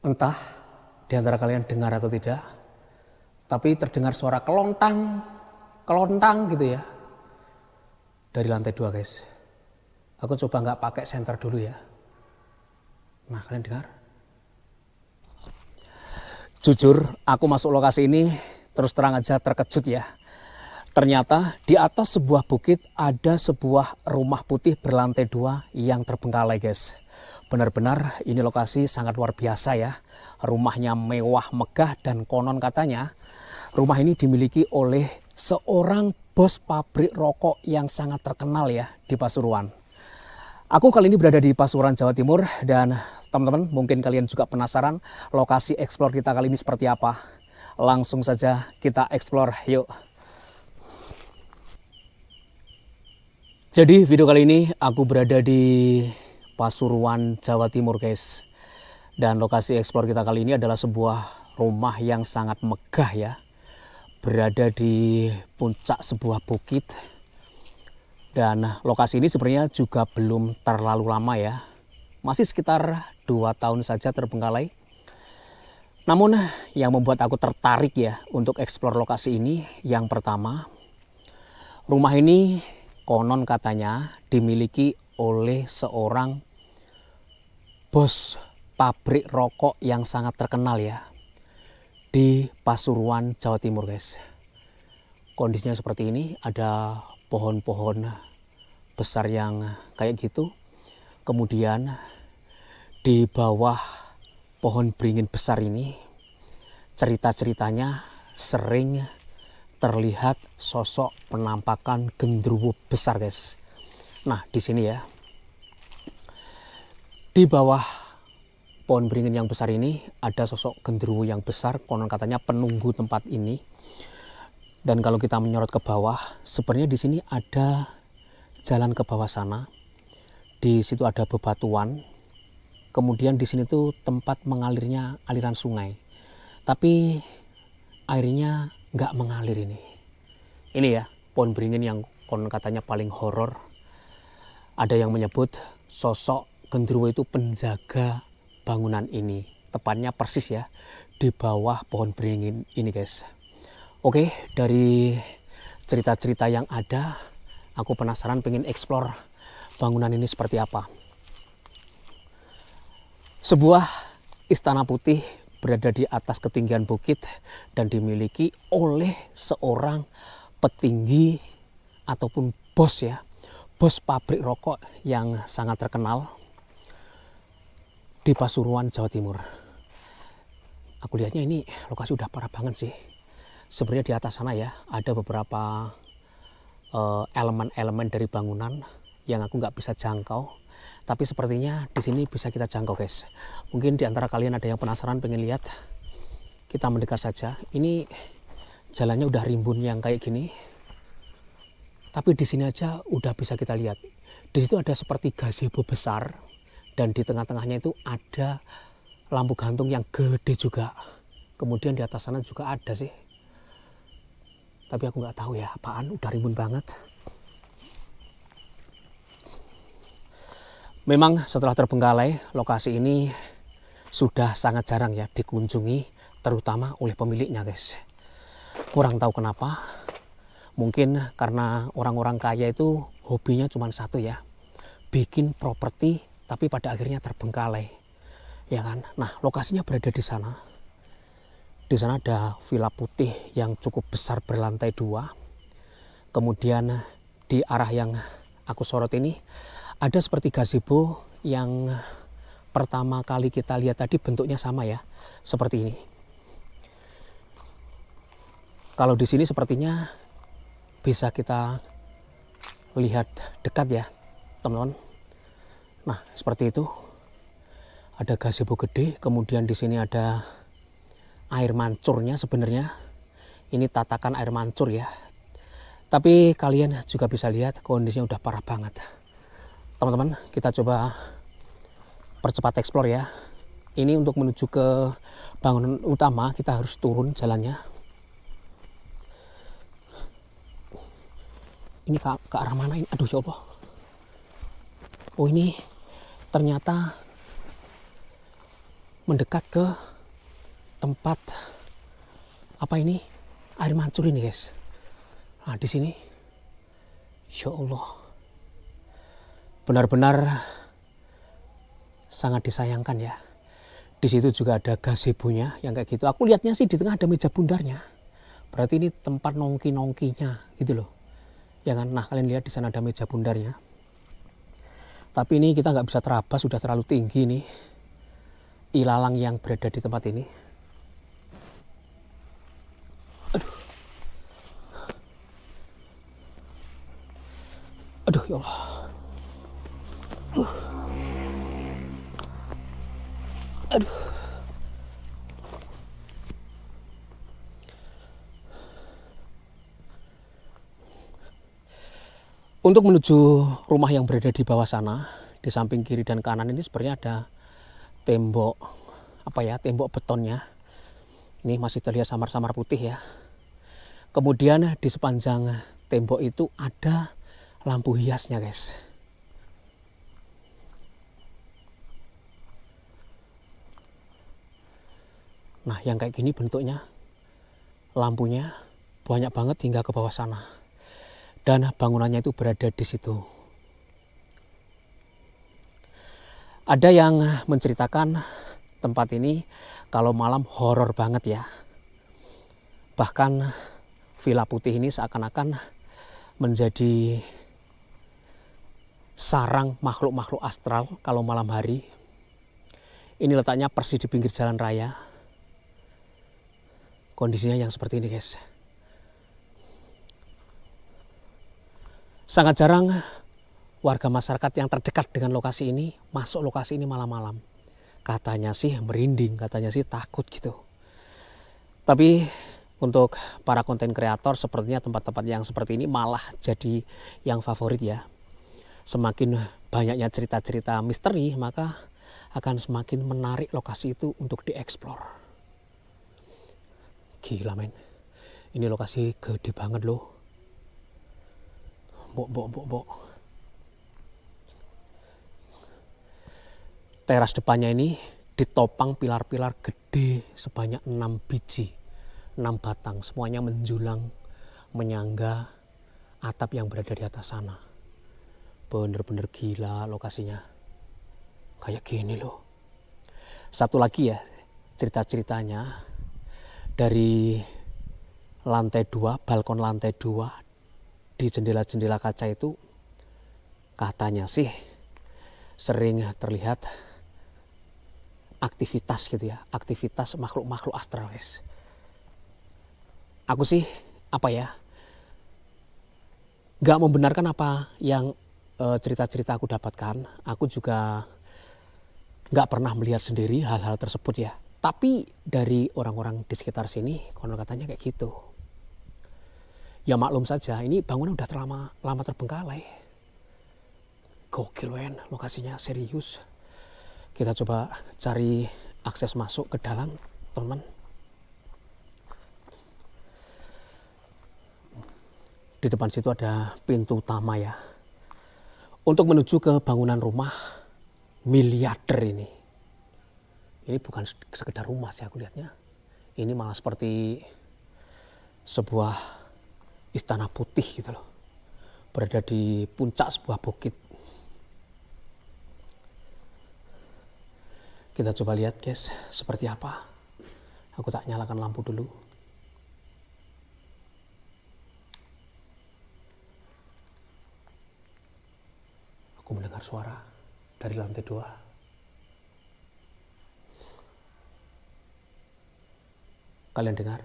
Entah di antara kalian dengar atau tidak, tapi terdengar suara kelontang gitu ya dari lantai 2 guys. Aku coba nggak pakai senter dulu ya. Nah, kalian dengar? Jujur, aku masuk lokasi ini terus terang aja terkejut ya. Ternyata di atas sebuah bukit ada sebuah rumah putih berlantai 2 yang terbengkalai guys. Benar-benar ini lokasi sangat luar biasa ya. Rumahnya mewah megah dan konon katanya rumah ini dimiliki oleh seorang bos pabrik rokok yang sangat terkenal ya di Pasuruan. Aku kali ini berada di Pasuruan, Jawa Timur, dan teman-teman mungkin kalian juga penasaran lokasi eksplor kita kali ini seperti apa. Langsung saja kita eksplor, yuk. Jadi video kali ini aku berada di Pasuruan, Jawa Timur guys. Dan lokasi eksplor kita kali ini adalah sebuah rumah yang sangat megah ya. Berada di puncak sebuah bukit. Dan lokasi ini sebenarnya juga belum terlalu lama ya. Masih sekitar 2 tahun saja terbengkalai. Namun yang membuat aku tertarik ya untuk eksplor lokasi ini, yang pertama, rumah ini konon katanya dimiliki oleh seorang bos pabrik rokok yang sangat terkenal ya di Pasuruan, Jawa Timur guys. Kondisinya seperti ini, ada pohon-pohon besar yang kayak gitu. Kemudian di bawah pohon beringin besar ini, cerita-ceritanya sering terlihat sosok penampakan genderuwo besar guys. Nah di sini ya, di bawah pohon beringin yang besar ini ada sosok genderuwo yang besar, konon katanya penunggu tempat ini. Dan kalau kita menyorot ke bawah, sebenarnya di sini ada jalan ke bawah sana. Di situ ada bebatuan. Kemudian di sini tuh tempat mengalirnya aliran sungai. Tapi airnya nggak mengalir ini. Ini ya, pohon beringin yang konon katanya paling horor. Ada yang menyebut sosok genderuwo itu penjaga bangunan ini. Tepatnya persis ya, di bawah pohon beringin ini guys. Oke, dari cerita-cerita yang ada, aku penasaran pengen eksplor bangunan ini seperti apa. Sebuah istana putih berada di atas ketinggian bukit dan dimiliki oleh seorang petinggi ataupun bos ya, bos pabrik rokok yang sangat terkenal di Pasuruan, Jawa Timur. Aku lihatnya ini lokasi udah parah banget sih. Sebenarnya di atas sana ya ada beberapa elemen-elemen dari bangunan yang aku nggak bisa jangkau, tapi sepertinya di sini bisa kita jangkau guys. Mungkin di antara kalian ada yang penasaran pengen lihat, kita mendekat saja. Ini jalannya udah rimbun yang kayak gini, tapi di sini aja udah bisa kita lihat. Di situ ada seperti gazebo besar dan di tengah-tengahnya itu ada lampu gantung yang gede juga. Kemudian di atas sana juga ada sih, tapi aku nggak tahu ya apaan, udah rimbun banget. Memang setelah terbengkalai, lokasi ini sudah sangat jarang ya dikunjungi, terutama oleh pemiliknya guys. Kurang tahu kenapa, mungkin karena orang-orang kaya itu hobinya cuma satu ya, bikin properti tapi pada akhirnya terbengkalai ya kan. Nah lokasinya berada di sana. Di sana ada villa putih yang cukup besar berlantai 2. Kemudian di arah yang aku sorot ini ada seperti gazebo yang pertama kali kita lihat tadi, bentuknya sama ya, seperti ini. Kalau di sini sepertinya bisa kita lihat dekat ya teman-teman. Nah seperti itu, ada gazebo gede, kemudian di sini ada air mancurnya. Sebenarnya ini tatakan air mancur ya, tapi kalian juga bisa lihat kondisinya udah parah banget. Teman-teman, kita coba percepat eksplor ya. Ini untuk menuju ke bangunan utama kita harus turun jalannya. Ini ke arah mana ini? Aduh ya Allah. Oh ini ternyata mendekat ke tempat apa ini, air mancur ini guys. Nah di sini, ya Allah, benar-benar sangat disayangkan ya. Di situ juga ada gazebo-nya yang kayak gitu. Aku lihatnya sih di tengah ada meja bundarnya. Berarti ini tempat nongki-nongkinya gitu loh. Ya kan? Nah kalian lihat di sana ada meja bundarnya. Tapi ini kita nggak bisa terabas, sudah terlalu tinggi nih ilalang yang berada di tempat ini. Aduh ya Allah. Aduh. Untuk menuju rumah yang berada di bawah sana, di samping kiri dan kanan ini sebenarnya ada tembok apa ya, tembok betonnya. Ini masih terlihat samar-samar putih ya. Kemudian di sepanjang tembok itu ada lampu hiasnya guys. Nah yang kayak gini bentuknya, lampunya banyak banget hingga ke bawah sana. Dan bangunannya itu berada di situ. Ada yang menceritakan tempat ini kalau malam horor banget ya. Bahkan Villa Putih ini seakan-akan menjadi sarang makhluk-makhluk astral kalau malam hari. Ini letaknya persis di pinggir jalan raya. Kondisinya yang seperti ini guys. Sangat jarang warga masyarakat yang terdekat dengan lokasi ini masuk lokasi ini malam-malam. Katanya sih merinding, katanya sih takut gitu. Tapi untuk para konten kreator sepertinya tempat-tempat yang seperti ini malah jadi yang favorit ya. Semakin banyaknya cerita-cerita misteri maka akan semakin menarik lokasi itu untuk dieksplor. Gila men, ini lokasi gede banget loh. Bok. Teras depannya ini ditopang pilar-pilar gede sebanyak 6 biji, 6 batang, semuanya menjulang menyangga atap yang berada di atas sana. Bener-bener gila lokasinya. Kayak gini loh. Satu lagi ya cerita-ceritanya, dari lantai 2, balkon lantai 2, di jendela-jendela kaca itu katanya sih sering terlihat aktivitas gitu ya, aktivitas makhluk-makhluk astral guys. Aku sih apa ya, nggak membenarkan apa yang cerita-cerita aku dapatkan. Aku juga nggak pernah melihat sendiri hal-hal tersebut ya. Tapi dari orang-orang di sekitar sini konon katanya kayak gitu. Ya maklum saja, ini bangunan udah lama terbengkalai. Gokil wen, lokasinya serius. Kita coba cari akses masuk ke dalam, teman. Di depan situ ada pintu utama ya. Untuk menuju ke bangunan rumah miliarder ini. Ini bukan sekedar rumah sih aku lihatnya. Ini malah seperti sebuah istana putih gitu loh. Berada di puncak sebuah bukit. Kita coba lihat guys, seperti apa. Aku tak nyalakan lampu dulu. Aku mendengar suara dari lantai 2. Kalian dengar?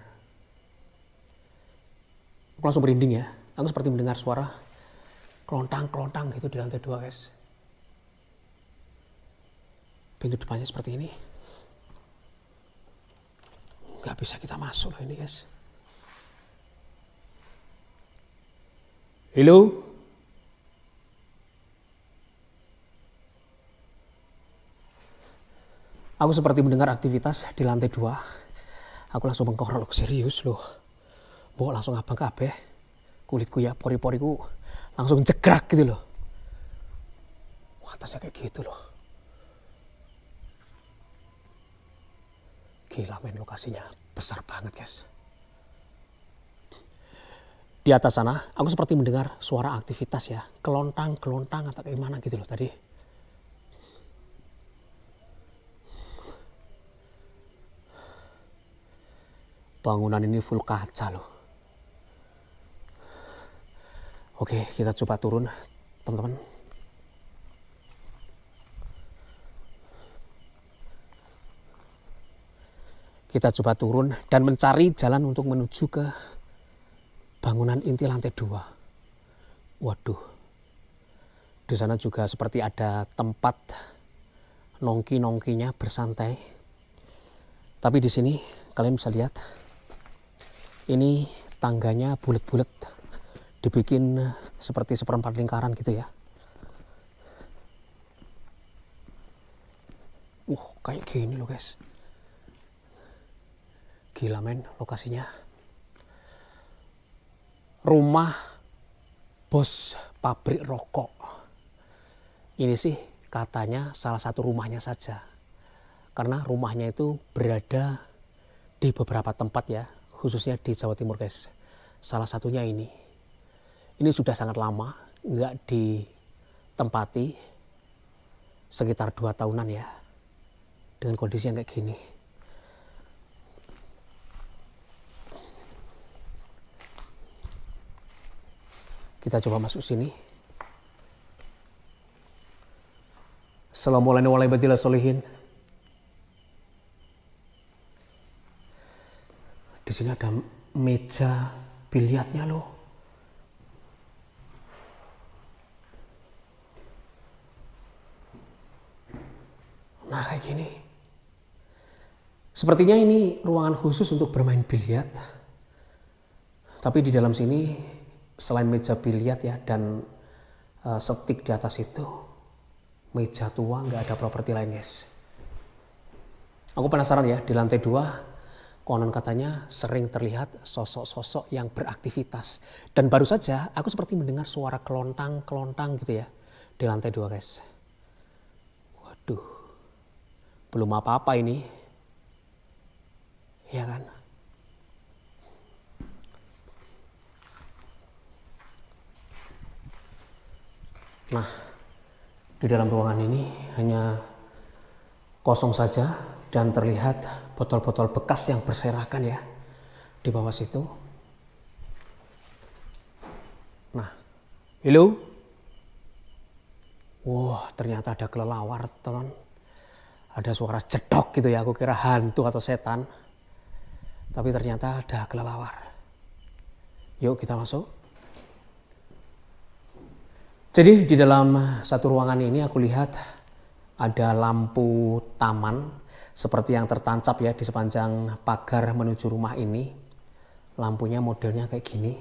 Aku langsung merinding ya. Aku seperti mendengar suara kelontang-kelontang gitu di lantai 2 guys. Pintu depannya seperti ini. Gak bisa kita masuk loh ini guys. Halo? Aku seperti mendengar aktivitas di lantai 2. Aku langsung mengkorok, serius loh. Bawa langsung abang kabeh. Kulitku ya, pori-poriku langsung jegrak gitu loh. Wah, atasnya kayak gitu loh. Gila men, lokasinya besar banget guys. Di atas sana aku seperti mendengar suara aktivitas ya, kelontang atau kayak gimana gitu loh tadi. Bangunan ini full kaca loh. Oke, kita coba turun teman-teman. Kita coba turun dan mencari jalan untuk menuju ke bangunan inti lantai 2. Waduh. Di sana juga seperti ada tempat nongki-nongkinya bersantai. Tapi di sini kalian bisa lihat ini tangganya bulat-bulat, dibikin seperti seperempat lingkaran gitu ya. Kayak gini loh guys. Gila men, lokasinya. Rumah bos pabrik rokok. Ini sih katanya salah satu rumahnya saja. Karena rumahnya itu berada di beberapa tempat ya, khususnya di Jawa Timur guys. Salah satunya ini. Ini sudah sangat lama nggak ditempati, sekitar 2 tahunan ya, dengan kondisi yang kayak gini. Kita coba masuk sini. Assalamualaikum warahmatullahi wabarakatuh. Di sini ada meja biliarnya loh. Nah kayak gini. Sepertinya ini ruangan khusus untuk bermain biliar. Tapi di dalam sini selain meja biliar ya dan setik di atas itu, meja tua, nggak ada properti lain guys. Aku penasaran ya, di lantai 2 konon katanya sering terlihat sosok-sosok yang beraktivitas. Dan baru saja aku seperti mendengar suara kelontang gitu ya di lantai 2 guys. Waduh, belum apa-apa ini, ya kan? Nah, di dalam ruangan ini hanya kosong saja dan terlihat botol-botol bekas yang berserakan ya di bawah situ. Nah, halo. Wah, ternyata ada kelelawar, teman. Ada suara jedok gitu ya, aku kira hantu atau setan. Tapi ternyata ada kelelawar. Yuk kita masuk. Jadi di dalam satu ruangan ini aku lihat ada lampu taman seperti yang tertancap ya di sepanjang pagar menuju rumah ini. Lampunya modelnya kayak gini.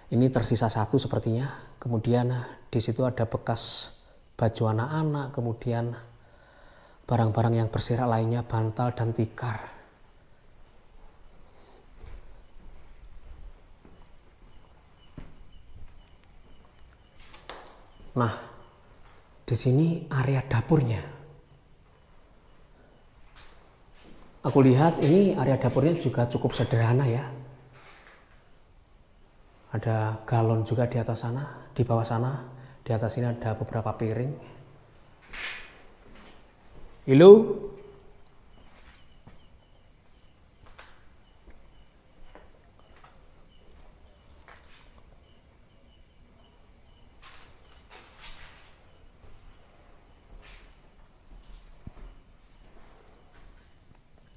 Ini tersisa satu sepertinya. Kemudian di situ ada bekas baju anak-anak, kemudian barang-barang yang berserak lainnya, bantal dan tikar. Nah, di sini area dapurnya. Aku lihat ini area dapurnya juga cukup sederhana ya. Ada galon juga di atas sana, di bawah sana, di atas ini ada beberapa piring. Halo.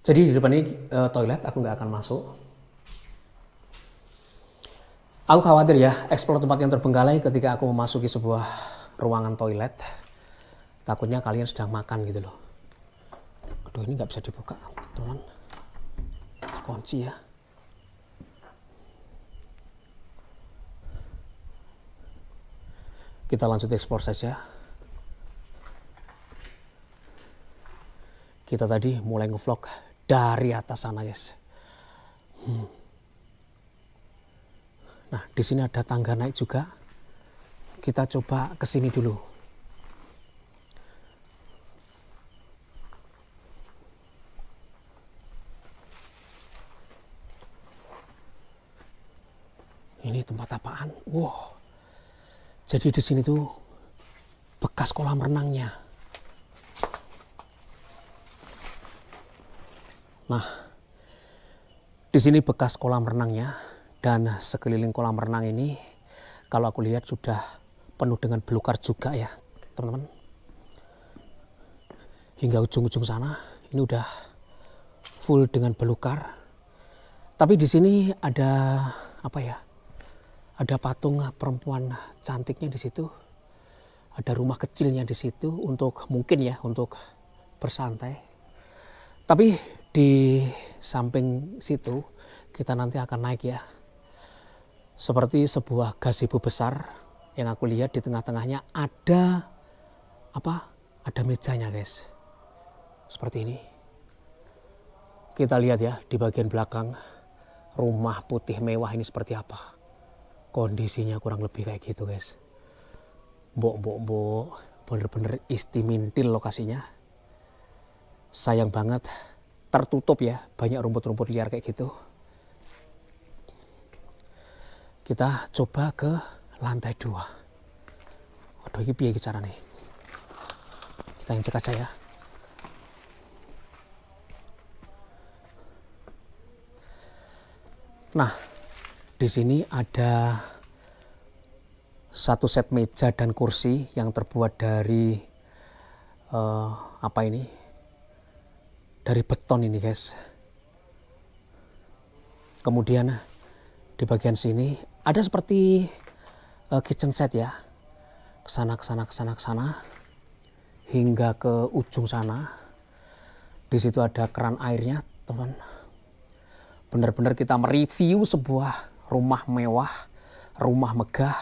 Jadi di depan ini toilet, aku nggak akan masuk. Aku khawatir ya, eksplor tempat yang terbengkalai ketika aku memasuki sebuah ruangan toilet. Takutnya kalian sedang makan gitu loh. Aduh, ini nggak bisa dibuka, teman. Terkunci ya. Kita lanjut eksplor saja. Kita tadi mulai ngevlog dari atas sana, guys. Nah, di sini ada tangga naik juga. Kita coba ke sini dulu. Ini tempat apaan? Wow. Jadi di sini tuh bekas kolam renangnya. Nah, di sini bekas kolam renangnya, dan sekeliling kolam renang ini kalau aku lihat sudah penuh dengan belukar juga ya, teman-teman. Hingga ujung-ujung sana ini udah full dengan belukar. Tapi di sini ada apa ya? Ada patung perempuan cantiknya di situ. Ada rumah kecilnya di situ untuk mungkin ya untuk bersantai. Tapi di samping situ kita nanti akan naik ya. Seperti sebuah gazebo besar yang aku lihat di tengah-tengahnya ada apa? Ada mejanya, guys. Seperti ini. Kita lihat ya di bagian belakang rumah putih mewah ini seperti apa. Kondisinya kurang lebih kayak gitu, guys. Mbok, bener-bener istimintil lokasinya. Sayang banget tertutup ya, banyak rumput-rumput liar kayak gitu. Kita coba ke lantai 2. Waduh, ini piye cara nih? Kita injek aja ya. Nah, di sini ada satu set meja dan kursi yang terbuat dari apa ini? Dari beton ini, guys. Kemudian di bagian sini ada seperti kitchen set ya. Kesana hingga ke ujung sana. Di situ ada keran airnya, teman. Benar-benar kita mereview sebuah rumah mewah, rumah megah,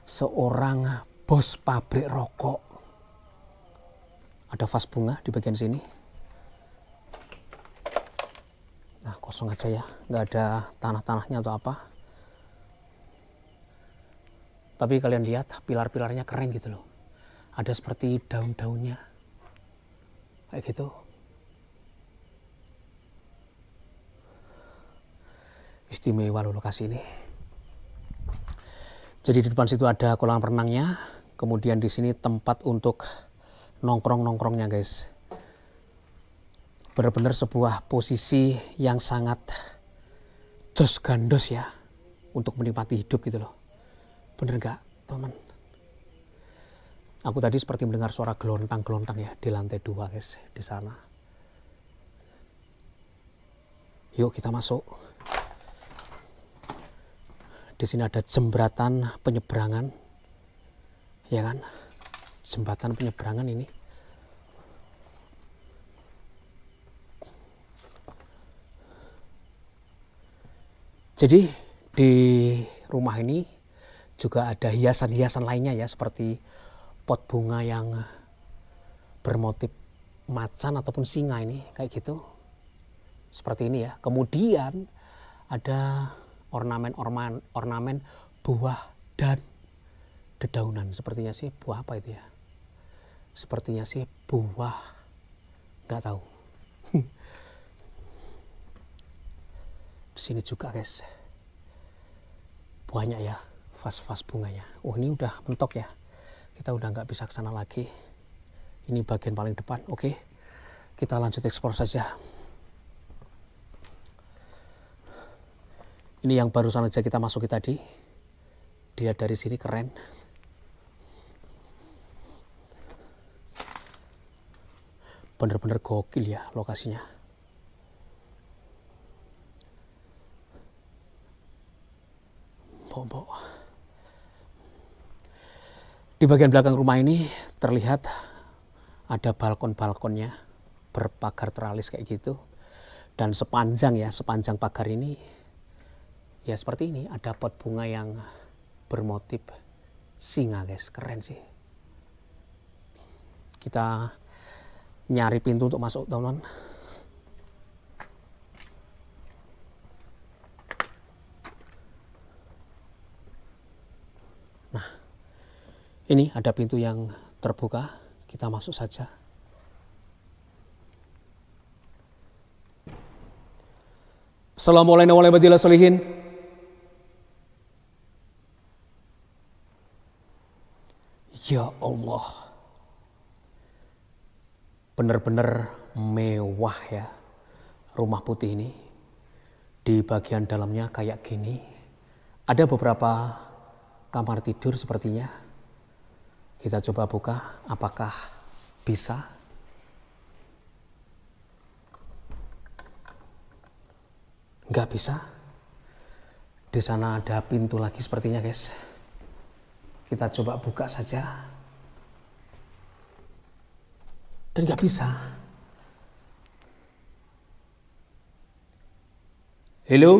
seorang bos pabrik rokok. Ada vas bunga di bagian sini. Nah, kosong aja ya, nggak ada tanah-tanahnya atau apa. Tapi kalian lihat pilar-pilarnya keren gitu loh. Ada seperti daun-daunnya. Kayak gitu. Istimewa loh lokasi ini. Jadi di depan situ ada kolam renangnya, kemudian di sini tempat untuk nongkrong-nongkrongnya, guys. Benar-benar sebuah posisi yang sangat jos gandos ya untuk menikmati hidup gitu loh. Bener nggak, teman? Aku tadi seperti mendengar suara gelontang-gelontang ya di lantai 2, guys, di sana. Yuk kita masuk. Di sini ada jembatan penyeberangan, ya kan? Jembatan penyeberangan ini. Jadi di rumah ini juga ada hiasan-hiasan lainnya ya, seperti pot bunga yang bermotif macan ataupun singa ini, kayak gitu. Seperti ini ya. Kemudian ada ornamen buah dan dedaunan. Sepertinya sih buah apa itu ya? Sepertinya sih buah, nggak tahu. Di sini juga, guys, banyak ya vas-vas bunganya. Oh, ini udah mentok ya. Kita udah nggak bisa ke sana lagi. Ini bagian paling depan. Oke, kita lanjut eksplor saja. Ini yang barusan aja kita masuki tadi. Dilihat dari sini keren. Bener-bener gokil ya lokasinya. Mbok. Di bagian belakang rumah ini terlihat ada balkon-balkonnya berpagar teralis kayak gitu. Dan sepanjang pagar ini ya seperti ini, ada pot bunga yang bermotif singa, guys. Keren sih. Kita nyari pintu untuk masuk, teman-teman. Nah, ini ada pintu yang terbuka. Kita masuk saja. Assalamualaikum warahmatullahi wabarakatuh. Ya Allah, benar-benar mewah ya rumah putih ini. Di bagian dalamnya kayak gini. Ada beberapa kamar tidur sepertinya. Kita coba buka, apakah bisa? Nggak bisa. Di sana ada pintu lagi sepertinya, guys. Kita coba buka saja. Dan nggak bisa. Halo?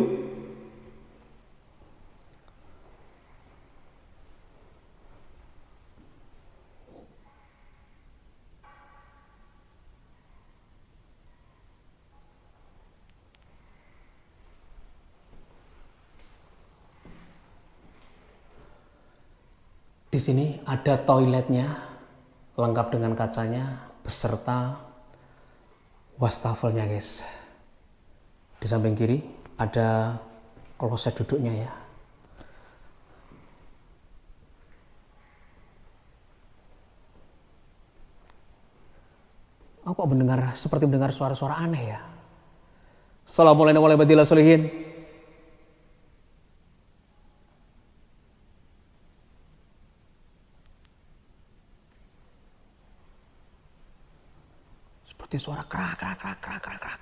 Di sini ada toiletnya, lengkap dengan kacanya, beserta wastafelnya, guys. Di samping kiri ada kloset duduknya ya. Aku mendengar seperti mendengar suara-suara aneh ya. Assalamualaikum warahmatullahi wabarakatuh. Seperti suara krak krak krak krak krak krak.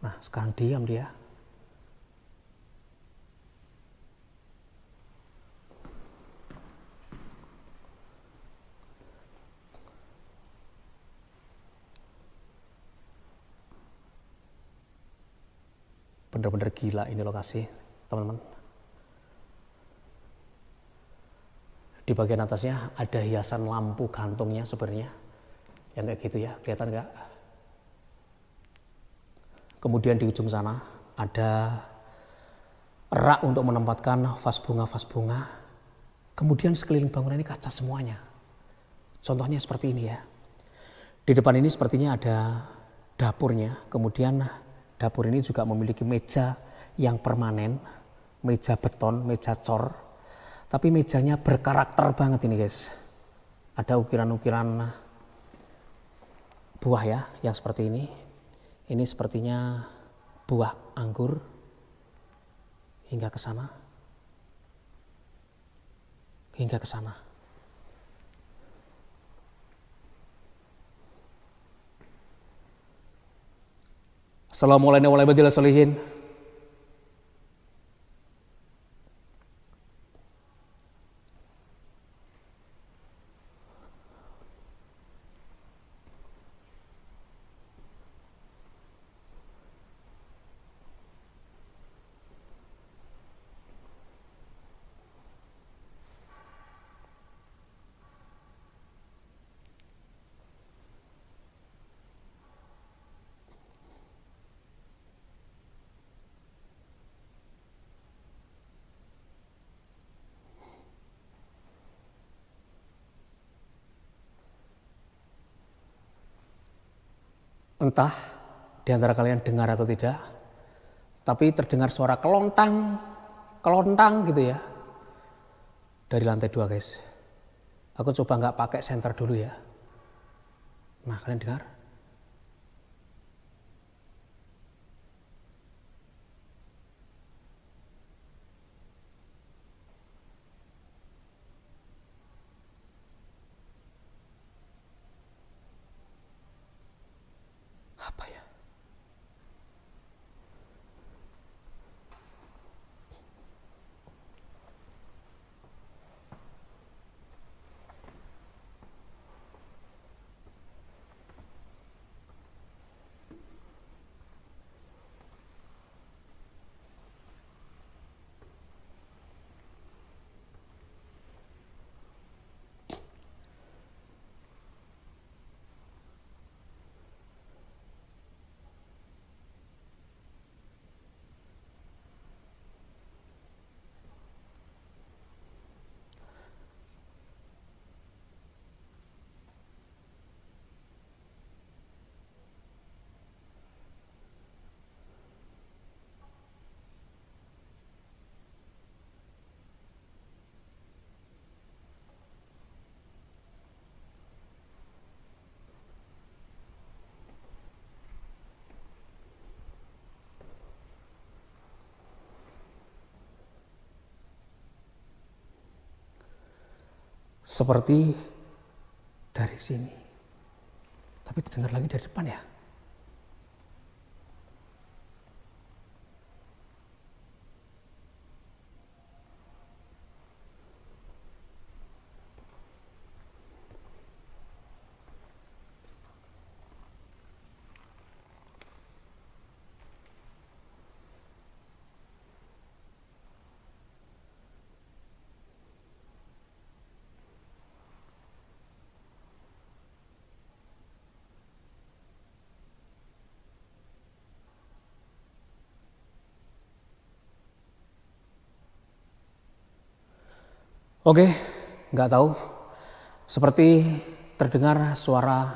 Nah, sekarang diam dia. Bener-bener gila ini lokasi, teman-teman. Di bagian atasnya ada hiasan lampu gantungnya sebenarnya. Yang kayak gitu ya, kelihatan nggak? Kemudian di ujung sana ada rak untuk menempatkan vas bunga. Kemudian sekeliling bangunan ini kaca semuanya. Contohnya seperti ini ya. Di depan ini sepertinya ada dapurnya. Kemudian dapur ini juga memiliki meja yang permanen. Meja beton, meja cor. Tapi mejanya berkarakter banget ini, guys. Ada ukiran-ukiran buah ya, yang seperti ini. Ini sepertinya buah anggur. Hingga ke sana. Hingga ke sana. Assalamualaikum warahmatullahi wabarakatuh. Entah di antara kalian dengar atau tidak, tapi terdengar suara kelontang gitu ya. Dari lantai 2, guys. Aku coba nggak pakai senter dulu ya. Nah, kalian dengar? Apa ya? seperti dari sini. Tapi terdengar lagi dari depan ya. Oke, nggak tahu. Seperti terdengar suara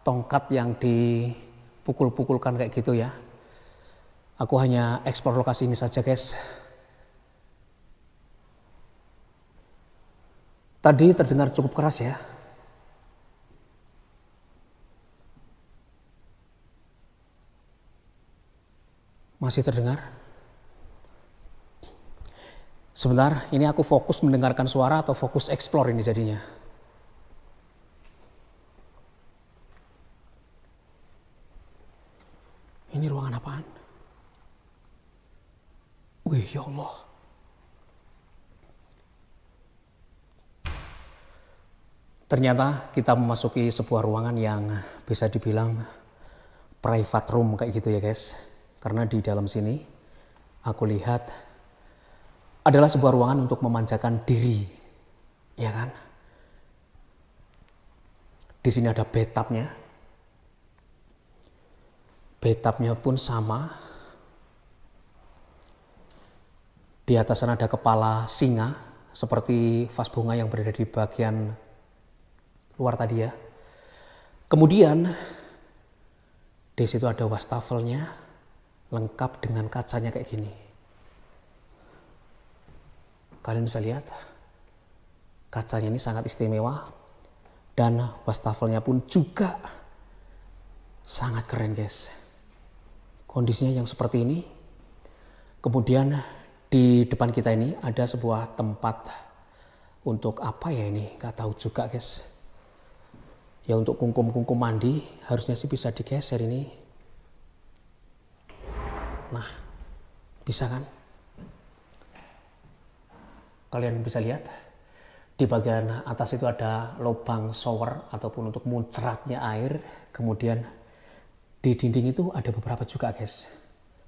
tongkat yang dipukul-pukulkan kayak gitu ya. Aku hanya eksplor lokasi ini saja guys. Tadi terdengar cukup keras ya. Masih terdengar? Sebentar, ini aku fokus mendengarkan suara atau fokus explore ini jadinya. Ini ruangan apaan? Wih, ya Allah. Ternyata kita memasuki sebuah ruangan yang bisa dibilang private room kayak gitu ya guys. Karena di dalam sini aku lihat adalah sebuah ruangan untuk memanjakan diri, ya kan? Di sini ada bathtubnya. Bathtubnya pun sama. Di atas sana ada kepala singa, seperti vas bunga yang berada di bagian luar tadi ya. Kemudian di situ ada wastafelnya, lengkap dengan kacanya kayak gini. Kalian bisa lihat, kacanya ini sangat istimewa dan wastafelnya pun juga sangat keren guys. Kondisinya yang seperti ini. Kemudian di depan kita ini ada sebuah tempat untuk apa ya ini, nggak tahu juga guys. Ya untuk kungkum-kungkum mandi harusnya sih bisa digeser ini. Nah, bisa kan? Kalian bisa lihat di bagian atas itu ada lubang shower ataupun untuk muncratnya air. Kemudian di dinding itu ada beberapa juga guys.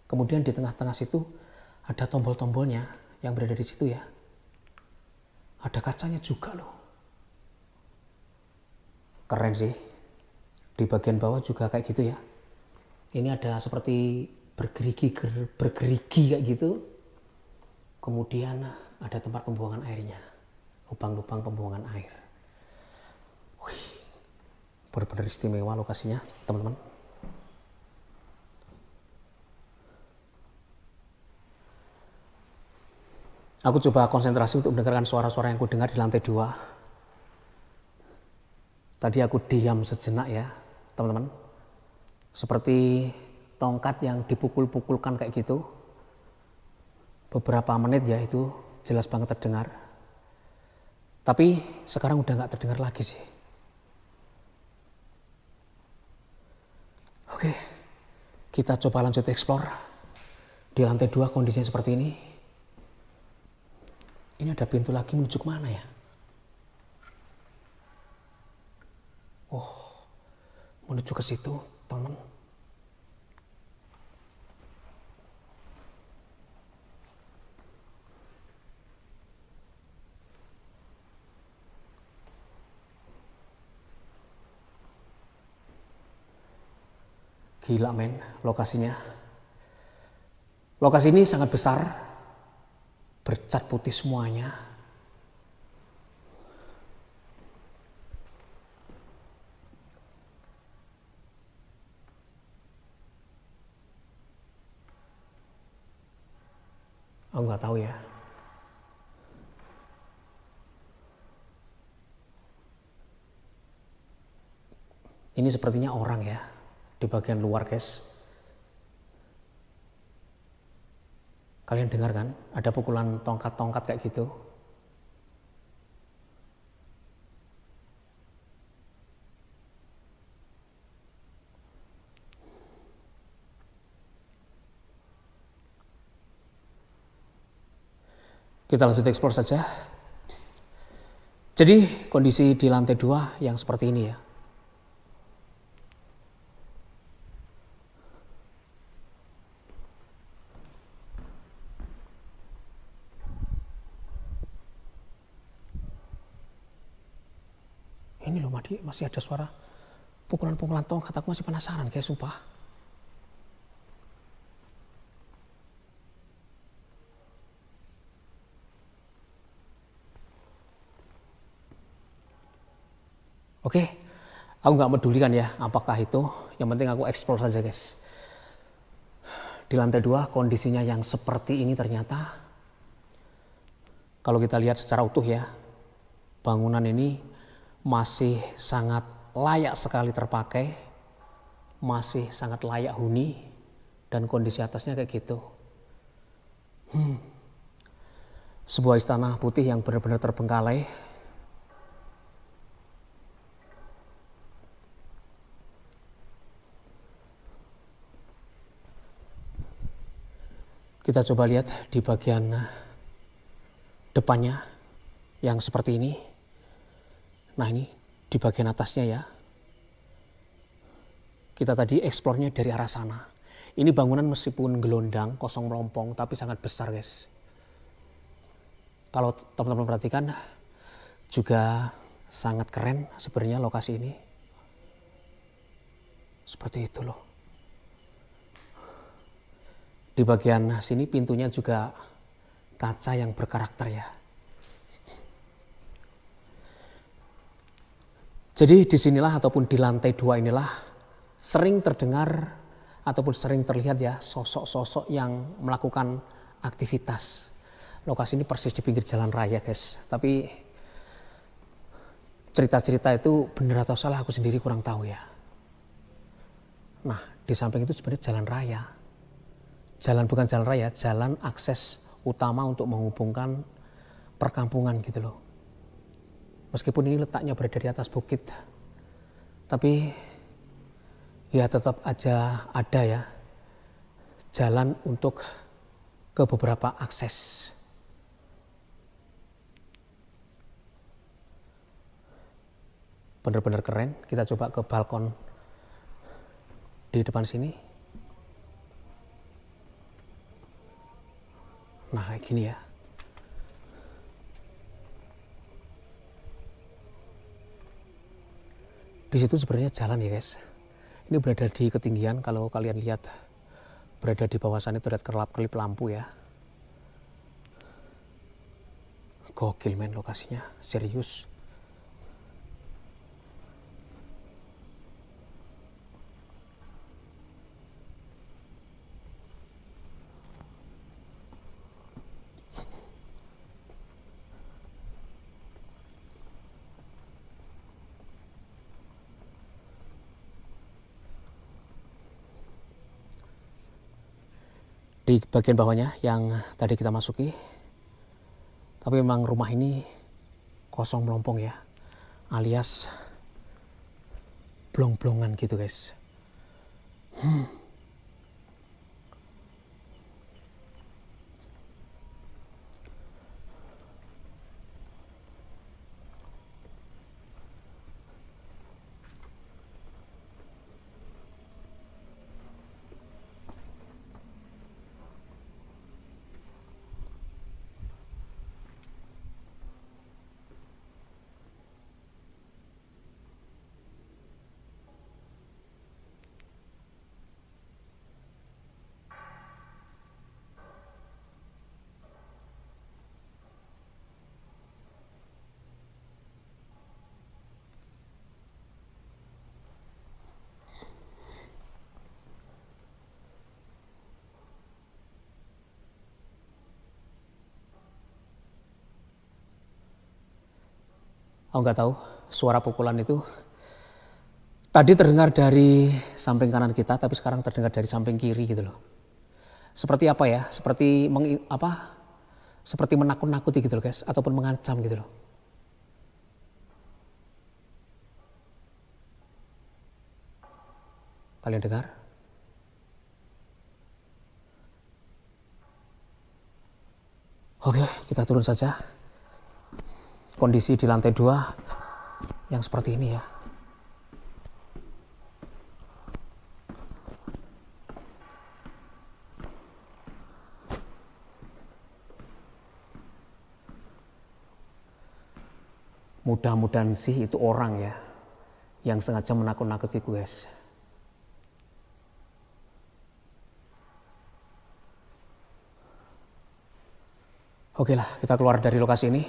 Kemudian di tengah-tengah situ ada tombol-tombolnya yang berada di situ ya. Ada kacanya juga loh. Keren sih. Di bagian bawah juga kayak gitu ya. Ini ada seperti bergerigi kayak gitu. Kemudian ada tempat pembuangan airnya. Lubang-lubang pembuangan air. Wih, benar-benar istimewa lokasinya teman-teman. Aku coba konsentrasi untuk mendengarkan suara-suara yang aku dengar di lantai 2. Tadi aku diam sejenak ya, teman-teman. Seperti tongkat yang dipukul-pukulkan kayak gitu. Beberapa menit ya, itu jelas banget terdengar. Tapi sekarang udah nggak terdengar lagi sih. Oke, kita coba lanjut explore. Di lantai 2 kondisinya seperti ini. Ini ada pintu lagi menuju kemana ya? Oh, menuju ke situ, teman. Gila men, lokasinya. Lokasi ini sangat besar, bercat putih semuanya. Aku nggak tahu ya. Ini sepertinya orang ya, di bagian luar guys. Kalian dengar kan? Ada pukulan tongkat-tongkat kayak gitu. Kita lanjut explore saja. Jadi kondisi di lantai 2 yang seperti ini ya. Ini loh Madi, masih ada suara pukulan-pukulan tongkat. Aku masih penasaran guys, sumpah. Oke, aku nggak pedulikan ya apakah itu. Yang penting aku explore saja guys. Di lantai 2 kondisinya yang seperti ini ternyata. Kalau kita lihat secara utuh ya, bangunan ini masih sangat layak sekali terpakai. Masih sangat layak huni. Dan kondisi atasnya kayak gitu. Sebuah istana putih yang benar-benar terbengkalai. Kita coba lihat di bagian depannya yang seperti ini. Nah ini di bagian atasnya ya. Kita tadi eksplornya dari arah sana. Ini bangunan meskipun gelondang, kosong melompong, tapi sangat besar guys. Kalau teman-teman perhatikan juga sangat keren sebenarnya lokasi ini. Seperti itu loh. Di bagian sini pintunya juga kaca yang berkarakter ya. Jadi disinilah ataupun di lantai 2 inilah sering terdengar ataupun sering terlihat ya sosok-sosok yang melakukan aktivitas. Lokasi ini persis di pinggir jalan raya guys. Tapi cerita-cerita itu benar atau salah aku sendiri kurang tahu ya. Nah di samping itu sebenarnya jalan raya. Jalan bukan jalan raya, jalan akses utama untuk menghubungkan perkampungan gitu loh. Meskipun ini letaknya berada di atas bukit, tapi ya tetap aja ada ya jalan untuk ke beberapa akses. Benar-benar keren. Kita coba ke balkon di depan sini. Nah kayak gini ya. Di situ sebenarnya jalan ya guys. Ini berada di ketinggian, kalau kalian lihat berada di bawah sana terlihat kerlap-kelip lampu ya. Gokil men lokasinya, serius. Di bagian bawahnya yang tadi kita masuki, tapi memang rumah ini kosong melompong ya, alias blong-blongan gitu guys. Aku nggak tahu suara pukulan itu tadi terdengar dari samping kanan kita, tapi sekarang terdengar dari samping kiri gitu loh. Seperti apa ya? Seperti seperti menakut-nakuti gitu loh guys, ataupun mengancam gitu loh. Kalian dengar? Oke, kita turun saja. Kondisi di lantai 2 yang seperti ini ya. Mudah-mudahan sih itu orang ya yang sengaja menakut-nakuti guys. Oke lah, kita keluar dari lokasi ini.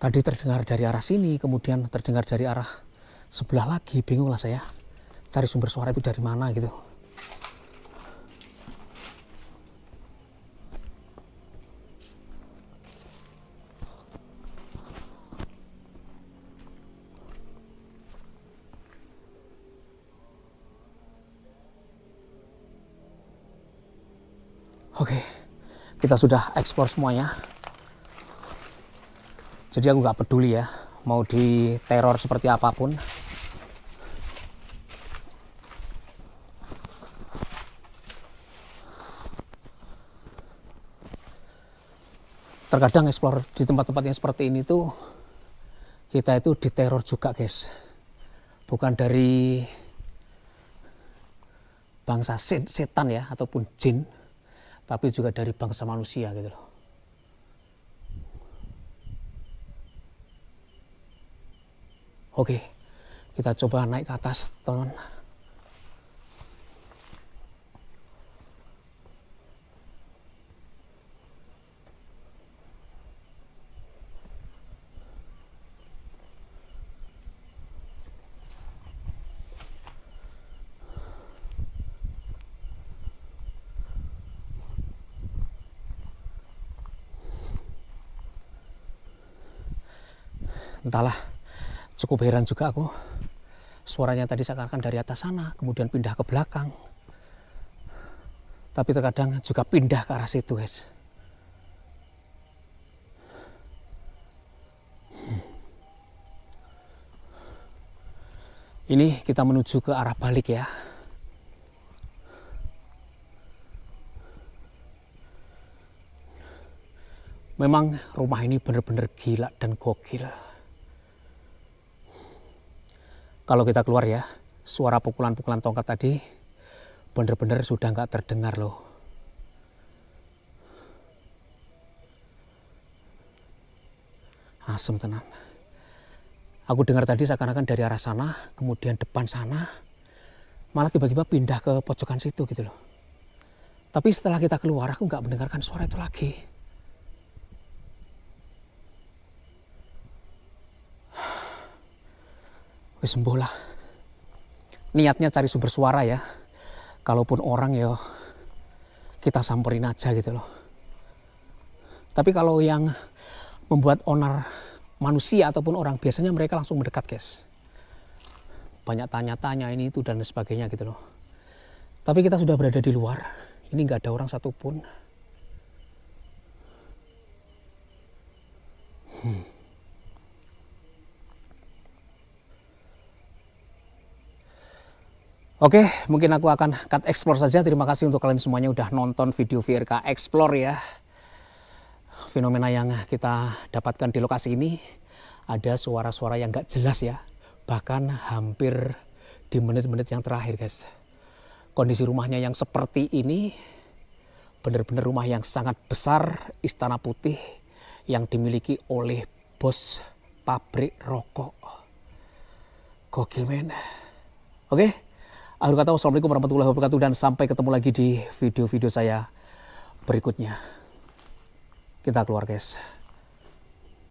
Tadi terdengar dari arah sini, kemudian terdengar dari arah sebelah lagi. Bingung lah saya cari sumber suara itu dari mana gitu. Oke, kita sudah eksplor semuanya. Jadi aku nggak peduli ya, mau diteror seperti apapun. Terkadang eksplor di tempat-tempat yang seperti ini tuh, kita itu diteror juga guys. Bukan dari bangsa setan ya, ataupun jin, tapi juga dari bangsa manusia gitu loh. Oke, kita coba naik ke atas, teman. Entahlah, cukup heran juga aku. Suaranya tadi seakan-akan dari atas sana, kemudian pindah ke belakang. Tapi terkadang juga pindah ke arah situ, guys. Ini kita menuju ke arah balik ya. Memang rumah ini benar-benar gila dan gokil. Kalau kita keluar ya, suara pukulan-pukulan tongkat tadi benar-benar sudah nggak terdengar loh. Asem tenan. Aku dengar tadi seakan-akan dari arah sana, kemudian depan sana, malah tiba-tiba pindah ke pojokan situ gitu loh. Tapi setelah kita keluar, aku nggak mendengarkan suara itu lagi. Wis sembuh lah. Niatnya cari sumber suara ya. Kalaupun orang ya kita samperin aja gitu loh. Tapi kalau yang membuat onar manusia ataupun orang, biasanya mereka langsung mendekat guys. Banyak tanya-tanya ini itu dan sebagainya gitu loh. Tapi kita sudah berada di luar. Ini nggak ada orang satupun. Oke, mungkin aku akan cut explore saja. Terima kasih untuk kalian semuanya udah nonton video VRK Explore ya. Fenomena yang kita dapatkan di lokasi ini, ada suara-suara yang nggak jelas ya. Bahkan hampir di menit-menit yang terakhir guys. Kondisi rumahnya yang seperti ini, benar-benar rumah yang sangat besar, istana putih yang dimiliki oleh bos pabrik rokok. Gokil men. Oke. Akhir kata, wassalamualaikum warahmatullahi wabarakatuh, dan sampai ketemu lagi di video-video saya berikutnya. Kita keluar guys.